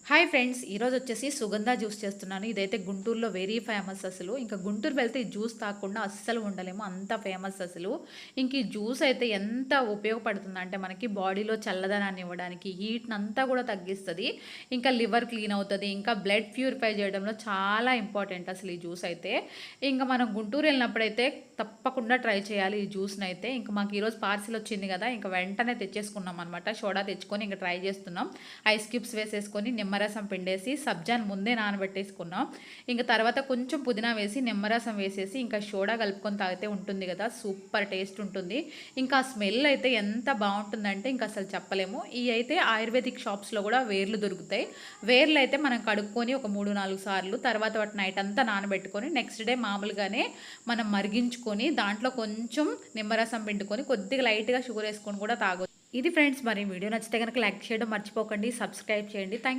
Hi friends, ఈరోజు వచ్చేసి సుగంధ జ్యూస్ చేస్తున్నాను. ఇదైతే గుంటూరులో వెరీ ఫేమస్ అసలు. ఇంకా గుంటూరు వెళ్తే ఈ జ్యూస్ తాగకుండా అస్సలు ఉండలేము, అంత ఫేమస్ అసలు. ఇంక ఈ జ్యూస్ అయితే ఎంత ఉపయోగపడుతుంది అంటే మనకి బాడీలో చల్లదనాన్ని ఇవ్వడానికి, హీట్ని అంతా కూడా తగ్గిస్తుంది. ఇంకా లివర్ క్లీన్ అవుతుంది, ఇంకా బ్లడ్ ప్యూరిఫై చేయడంలో చాలా ఇంపార్టెంట్ అసలు ఈ జ్యూస్ అయితే. ఇంకా మనం గుంటూరు వెళ్ళినప్పుడైతే తప్పకుండా ట్రై చేయాలి ఈ జ్యూస్ని అయితే. ఇంకా మాకు ఈరోజు పార్సిల్ వచ్చింది కదా, ఇంకా వెంటనే తెచ్చేసుకున్నాం అనమాట. సోడా తెచ్చుకొని ఇంకా ట్రై చేస్తున్నాం. ఐస్ క్యూబ్స్ వేసేసుకొని నిమ్మరసం పిండేసి సబ్జాన్ ముందే నానబెట్టేసుకున్నాం. ఇంకా తర్వాత కొంచెం పుదీనా వేసి నిమ్మరసం వేసేసి ఇంకా సోడా కలుపుకొని తాగితే ఉంటుంది కదా, సూపర్ టేస్ట్ ఉంటుంది. ఇంకా స్మెల్ అయితే ఎంత బాగుంటుందంటే ఇంకా అసలు చెప్పలేము. ఈ అయితే ఆయుర్వేదిక్ షాప్స్లో కూడా వేర్లు దొరుకుతాయి. వేర్లు అయితే మనం కడుక్కొని ఒక 3-4 సార్లు తర్వాత వాటి నైట్ అంతా నానబెట్టుకొని నెక్స్ట్ డే మామూలుగానే మనం మరిగించుకొని దాంట్లో కొంచెం నిమ్మరసం పిండుకొని కొద్దిగా లైట్గా షుగర్ వేసుకొని కూడా తాగొచ్చు. ఇది ఫ్రెండ్స్, మరి వీడియో నచ్చితే కనుక లైక్ చేయడం మర్చిపోకండి, సబ్స్క్రైబ్ చేయండి. థ్యాంక్